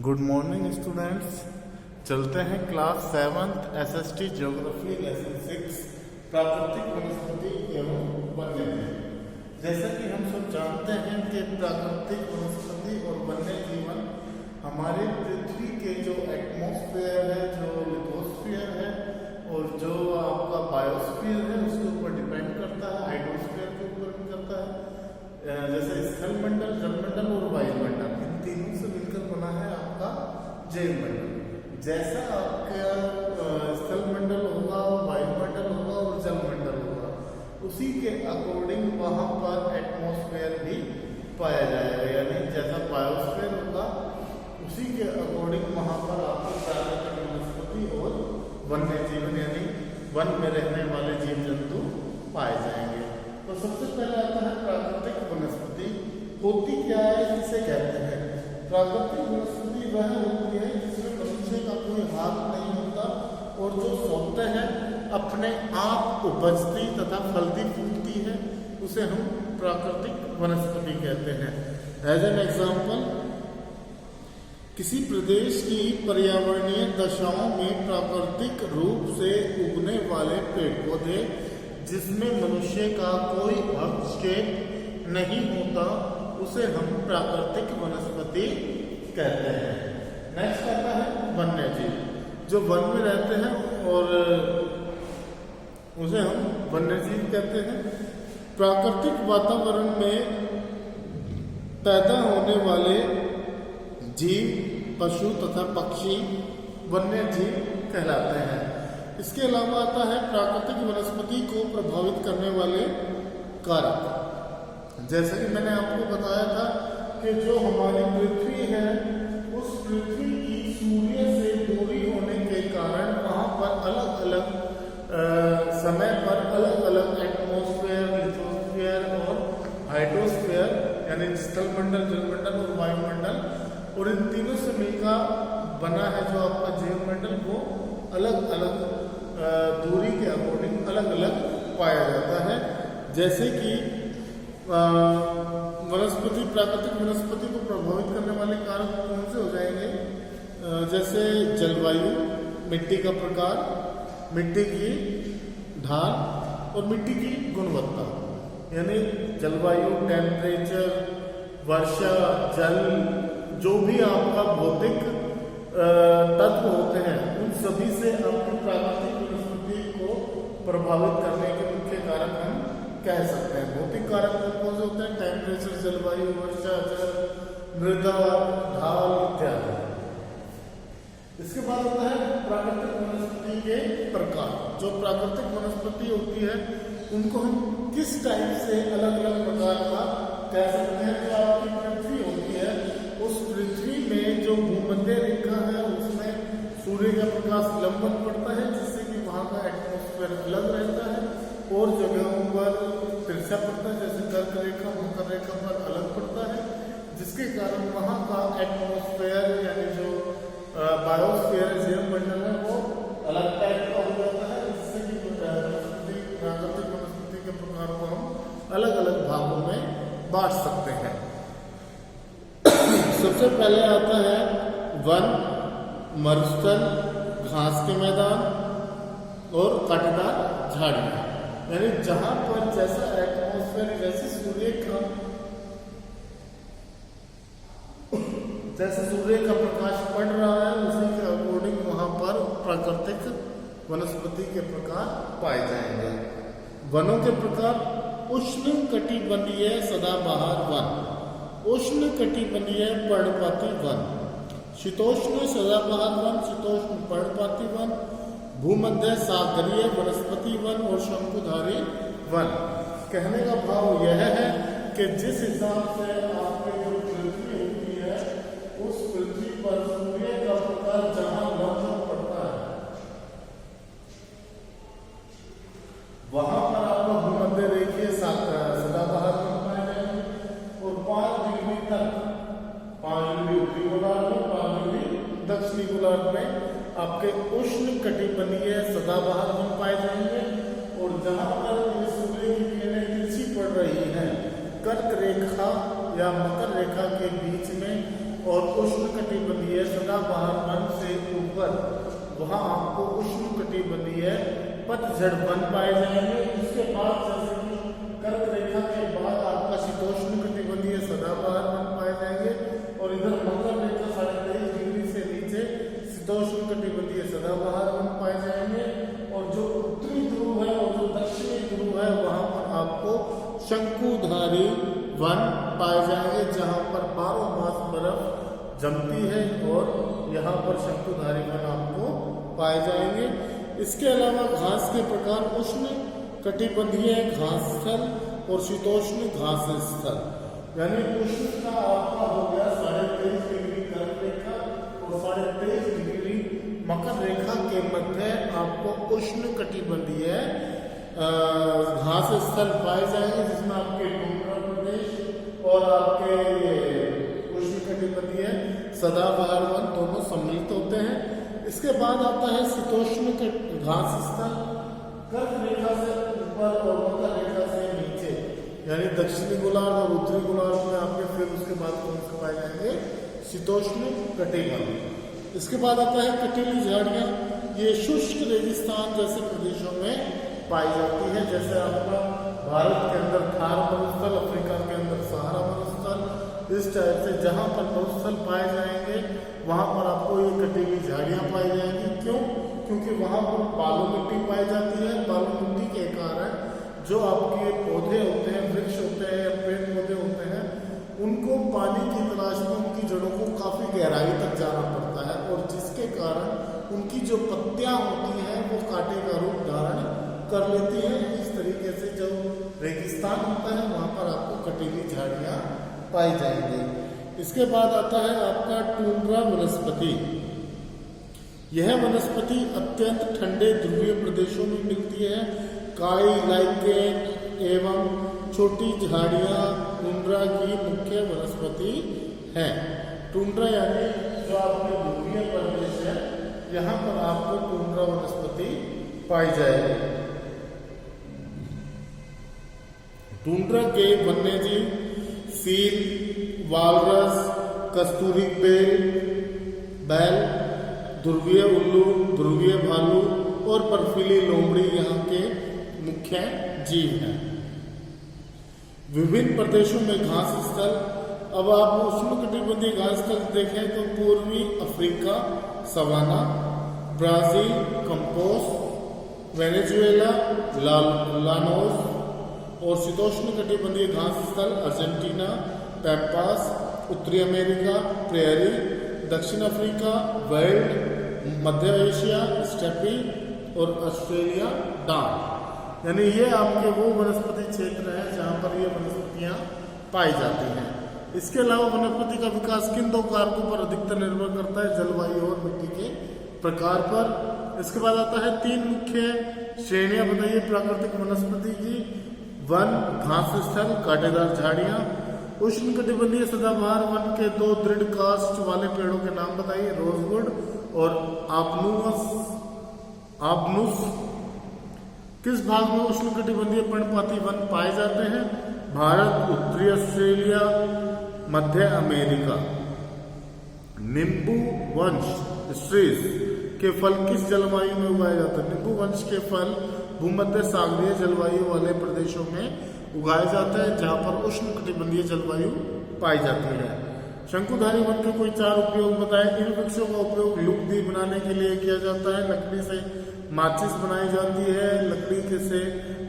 Good morning students. चलते हैं class 7th SST geography lesson 6 प्राकृतिक वनस्पति एवं वन्यजीव। जैसा कि हम सब जानते हैं कि प्राकृतिक वनस्पति और वन्य जीवन हमारे पृथ्वी के जो एटमॉस्फेयर है, जो लिथोस्फीयर है और जो आपका बायोस्फीयर है उसके ऊपर डिपेंड करता है, हाइड्रोस्फीयर के ऊपर भी करता है। जैसे स्थल मंडल, जलमंडल और वायुमंडल, इन तीनों से मिलकर बना है आपका जैव मंडल। जैसा आपका स्थल मंडल होगा, वायुमंडल होगा और जलमंडल होगा, उसी के अकॉर्डिंग वहां पर एटमॉस्फेयर भी पाया जाएगा। यानी जैसा बायोस्फीयर होगा उसी के अकॉर्डिंग वहां पर आपको प्राकृतिक वनस्पति और वन्य जीवन यानी वन में रहने वाले जीव जंतु पाए जाएंगे। तो सबसे पहले आता है प्राकृतिक वनस्पति। होती क्या है, इसे कहते हैं प्राकृतिक वनस्पति। वह होती है जिसमें मनुष्य का कोई हाथ नहीं होता और जो स्वतः है अपने आप उपजती तथा फलती फूलती है, उसे हम प्राकृतिक वनस्पति कहते हैं। एज एन एग्जाम्पल, किसी प्रदेश की पर्यावरणीय दशाओं में प्राकृतिक रूप से उगने वाले पेड़ पौधे जिसमें मनुष्य का कोई हस्तक्षेप नहीं होता, उसे हम प्राकृतिक वनस्पति कहते हैं। नेक्स्ट आता है वन्य जीव, जो वन में रहते हैं और उसे हम वन्य जीव कहते हैं। प्राकृतिक वातावरण में पैदा होने वाले जीव, पशु तथा पक्षी वन्य जीव कहलाते हैं। इसके अलावा आता है प्राकृतिक वनस्पति को प्रभावित करने वाले कारक। जैसे कि मैंने आपको बताया था कि जो हमारी पृथ्वी है, उस पृथ्वी की सूर्य से दूरी होने के कारण वहां पर अलग अलग समय पर अलग अलग एटमॉस्फेयर, लिथोस्फीयर और हाइड्रोस्फीयर यानी स्थल मंडल, जलमंडल और वायुमंडल, और इन तीनों से मिलकर बना है जो आपका जैव मंडल, वो अलग अलग दूरी के अकॉर्डिंग अलग अलग पाया जाता है। जैसे कि वनस्पति, प्राकृतिक वनस्पति को प्रभावित करने वाले कारक कौन से हो जाएंगे? जैसे जलवायु, मिट्टी का प्रकार, मिट्टी की ढाल और मिट्टी की गुणवत्ता। यानी जलवायु, टेम्परेचर, वर्षा, जल, जो भी आपका भौतिक तत्व होते हैं, उन सभी से आपकी प्राकृतिक वनस्पति को प्रभावित करने के मुख्य कारक हम कह सकते हैं। भौतिक कारक कौन से होते हैं? टेम्परेचर, जलवायु, वर्षा, जल, मृदा, ढाल इत्यादि। इसके बाद होता है प्राकृतिक वनस्पति के प्रकार। जो प्राकृतिक वनस्पति होती है उनको हम किस टाइप से अलग अलग प्रकार का कह सकते हैं। जो आपकी पृथ्वी होती है, उस पृथ्वी में जो भूमध्य रेखा है उसमें सूर्य का प्रकाश लंबवत पड़ता है, जिससे कि वहां का एटमॉस्फेयर अलग रहता है, और जगहों पर तिरछा पड़ता है, जैसे कर्क रेखा, मकर रेखा पर अलग पड़ता है, जिसके कारण वहां का एटमॉस्फेयर यानी जो बायोस्फीयर, जैव मंडल है, वो अलग टाइप का हो जाता है। इससे कि प्राकृतिक वनस्पति के प्रकार को हम अलग अलग भागों में बांट सकते हैं। सबसे पहले आता है वन, मरुस्थल, घास के मैदान और कांटेदार झाड़ियां। यानी जहां पर जैसा एटमॉस्फेयर, जैसे सूर्य का प्रकाश पड़ रहा है, उसी के अकॉर्डिंग वहां पर प्राकृतिक वनस्पति के प्रकार पाए जाएंगे। वनों के प्रकार: उष्ण कटिबंधीय सदाबहार वन, उष्ण कटिबंधीय पर्णपाती वन, शीतोष्ण सदाबहार वन, शीतोष्ण पर्णपाती वन, भूमध्य सागरीय वनस्पति वन और शंकुधारी वन। कहने का भाव यह है कि जिस हिसाब से आपकी जो पृथ्वी होती है, उस पृथ्वी पर सूर्य का प्रकाश जहां लंबवत पड़ता है, वहां पर आपका भूमध्य रेखीय सदाबहार वन पाए जाएंगे। और 5 डिग्री तक, 5 डिग्री उत्तरी गोलार्ध में, 5 डिग्री दक्षिणी गोलार्ध में आपके उष्ण कटिबंधीय सदाबहार वन पाए जाएंगे। और जहां पर सूर्य की किरणें तिरछी पड़ रही हैं, कर्क रेखा या मकर रेखा के बीच में और उष्ण कटिबंधीय है सदाबहार वन से ऊपर, वहां आपको उष्णकटिबंधीय पतझड़ वन पाए जाएंगे। इसके बाद जैसे कि कर्क रेखा के बाद आपका शीतोष्णकटिबंधीय सदाबहार वन पाए जाएंगे, और इधर मकर रेखा 23.5 डिग्री से नीचे शीतोष्णकटिबंधीय सदाबहार वन पाए जाएंगे। और जो उत्तरी ध्रुव है और जो दक्षिणी ध्रुव है वहां पर आपको शंकुधारी वन पाए जाएंगे, जहां पर 12 मास बर्फ जमती है, और यहाँ पर शंकुधारी वन आपको पाए जाएंगे। इसके अलावा घास के प्रकार उष्ण कटिबंधीय घास स्थल और शीतोष्ण घास स्थल, यानी उष्ण का आपका हो गया 23.5 डिग्री कर्क रेखा और 23.5 डिग्री मकर रेखा के मध्य आपको उष्ण कटिबंधीय घास स्थल पाए जाएंगे, जिसमें आपके टुंड्रा प्रदेश और आपके उष्णकटिबंधीय सदाबहार वन दोनों सम्मिलित होते हैं। इसके बाद आता है शीतोष्ण घास स्थल, कर्क रेखा से ऊपर और मकर रेखा से नीचे, यानी दक्षिणी गोलार्ध और उत्तरी गोलार्ध में आपके फिर उसके बाद कौन से पाए जाएंगे, शीतोष्ण कटिबंध। इसके बाद आता है कटीली झाड़ियां, ये शुष्क रेगिस्तान जैसे प्रदेशों में पाई जाती है, जैसे आपका भारत के अंदर थार मरुस्थल, अफ्रीका के अंदर सहारा मरुस्थल, इस टाइप से जहां पर मरुस्थल पाए जाएंगे वहां पर आपको ये कटीली झाड़ियां पाई जाएंगी। क्यों? क्योंकि वहां पर बालू मिट्टी पाई जाती है। बालू मिट्टी के कारण जो आपके पौधे होते हैं, वृक्ष होते हैं या पेड़ पौधे होते हैं, उनको पानी की तलाश में उनकी जड़ों को काफी गहराई तक जाना पड़ता है, और जिसके कारण उनकी जो पत्तियां होती हैं वो कांटे का रूप धारण कर लेती हैं। इस तरीके से जो रेगिस्तान होता है वहां पर आपको कटीली झाड़ियां पाई जाएंगी। इसके बाद आता है आपका टुंड्रा वनस्पति। यह वनस्पति अत्यंत ठंडे ध्रुवीय प्रदेशों में मिलती है। काई, लाइकेन एवं छोटी झाड़ियां टुंड्रा की मुख्य वनस्पति है। टुंड्रा यानी जो आपके ध्रुवीय प्रदेश है, यहाँ पर आपको टुंड्रा वनस्पति पाई जाएगी। टुंड्रा के वन्यजीव सील, वालरस, कस्तूरी बैल, ध्रुवीय उल्लू, ध्रुवीय भालू और बर्फीली लोमड़ी यहाँ के मुख्य जीव हैं। विभिन्न प्रदेशों में घास स्थल, अब आप उष्णकटिबंधीय घास स्थल देखें तो पूर्वी Africa savanna, Brazil campos, Venezuela llanos, और शीतोष्ण कटिबंधीय घास स्थल अर्जेंटीना पैम्पास, उत्तरी अमेरिका प्रेयरी, दक्षिण अफ्रीका वेल्ड, मध्य एशिया स्टेपी और ऑस्ट्रेलिया डान। यानी ये आपके वो वनस्पति क्षेत्र हैं जहां पर ये वनस्पतियां पाई जाती हैं। इसके अलावा वनस्पति का विकास किन दो कारकों पर अधिकतर निर्भर करता है, जलवायु और मिट्टी के प्रकार पर। इसके बाद आता है 3 मुख्य श्रेणियां बताइए प्राकृतिक वनस्पति की। वन, घास स्थल, कांटेदार झाड़ियां। उष्णकटिबंधीय सदाबहार वन के 2 दृढ़ काष्ठ वाले पेड़ों के नाम बताइए, रोजवुड और आबनुस। किस भाग में उष्णकटिबंधीय पर्णपाती वन पाए जाते हैं? भारत, उत्तरी ऑस्ट्रेलिया, मध्य अमेरिका। नींबू वंश स्ट्रीज के फल किस जलवायु में उगाए जाते हैं? नींबू वंश के फल भूमध्य सागरीय जलवायु वाले प्रदेशों में उगाए जाते हैं, जहां पर उष्णकटिबंधीय जलवायु पाई जाती है। शंकुधारी वन के कोई 4 उपयोग बताएं। इन वृक्षों का उपयोग लुगदी बनाने के लिए किया जाता है। लकड़ी से माचिस बनाई जाती है, लकड़ी के से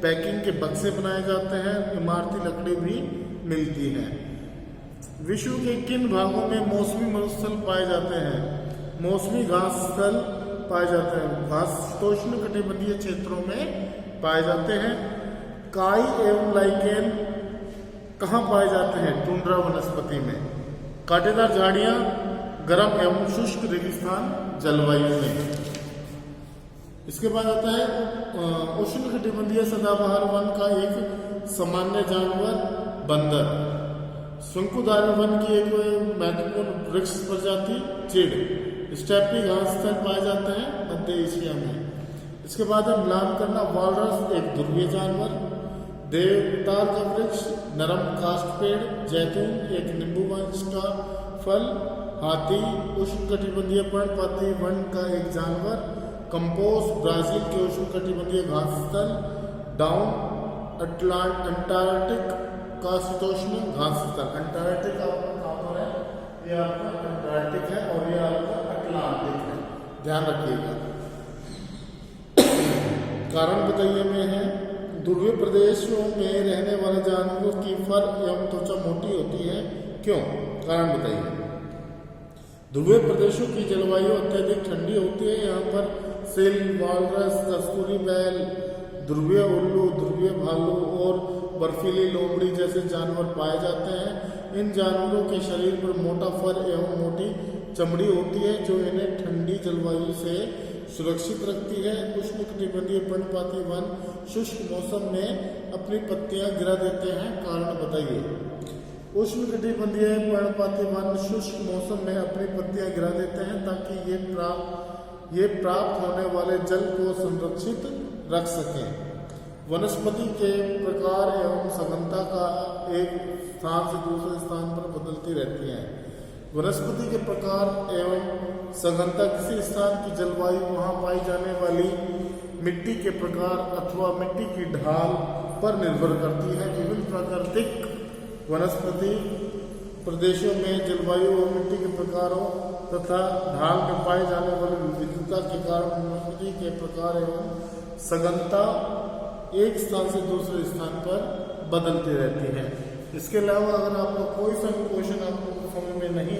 पैकिंग के बक्से बनाए जाते हैं, इमारती लकड़ी भी मिलती है। विश्व के किन भागों में मौसमी मरुस्थल पाए जाते हैं? मौसमी घास स्थल पाए जाते हैं। घास शीतोष्ण कटिबंधीय क्षेत्रों में पाए जाते हैं। काई एवं लाइकेन कहाँ पाए जाते हैं? टुंड्रा वनस्पति में। कांटेदार झाड़ियां गर्म एवं शुष्क रेगिस्तान जलवायु में। इसके बाद आता है उष्णकटिबंधीय सदाबहार वन का एक सामान्य जानवर बंदर। शंकुधारी वन की एक महत्वपूर्ण वृक्ष प्रजाति चीड़। स्टेपी घास स्थल पाए जाते हैं मध्य एशिया में। इसके बाद है मिलान करना। वालरस एक ध्रुवीय जानवर। देवदार का वृक्ष, नरम काष्ठ पेड़, जैतून एक नींबू वंश का फल, हाथी उष्णकटिबंधीय पर्णपाती वन का एक जानवर। कंपोस्ट ब्राजील के उष्णकटिबंधीय घास स्थल। डाउन अंटार्कटिक का शीतोष्ण घास स्थल। अंटार्कटिक आपका कहाँ पर है? ये आपका अंटार्कटिक है और ये आपका अटलांटिक है, ध्यान रखिएगा। कारण बताइए में है, ध्रुवीय प्रदेशों में रहने वाले जानवरों की फर एवं त्वचा मोटी होती है, क्यों? कारण बताइए। ध्रुवीय प्रदेशों की जलवायु अत्यधिक ठंडी होती है। यहाँ पर सील, वालरस, कस्तूरी बैल, ध्रुवीय उल्लू, ध्रुवीय भालू और बर्फीली लोमड़ी जैसे जानवर पाए जाते हैं। इन जानवरों के शरीर पर मोटा फर एवं मोटी चमड़ी होती है जो इन्हें ठंडी जलवायु से सुरक्षित रखती है। उष्णकटिबंधीय पर्णपाती वन शुष्क मौसम में अपनी पत्तियां गिरा देते हैं, कारण बताइए। उष्णकटिबंधीय पर्णपाती वन शुष्क मौसम में अपनी पत्तियां गिरा देते हैं ताकि ये प्राप्त होने वाले जल को संरक्षित रख सकें। वनस्पति के प्रकार एवं सघनता का एक स्थान से दूसरे स्थान पर बदलती रहती है। वनस्पति के प्रकार एवं सघनता किसी स्थान की जलवायु, वहां पाई जाने वाली मिट्टी के प्रकार अथवा मिट्टी की ढाल पर निर्भर करती है। विभिन्न प्राकृतिक वनस्पति प्रदेशों में जलवायु और मिट्टी के प्रकारों तथा ढाल में पाए जाने वाली विविधता के कारण वनस्पति के प्रकार एवं सघनता एक स्थान से दूसरे स्थान पर बदलती रहती है। इसके अलावा अगर आपको कोई सा क्वेश्चन आपको समझ में नहीं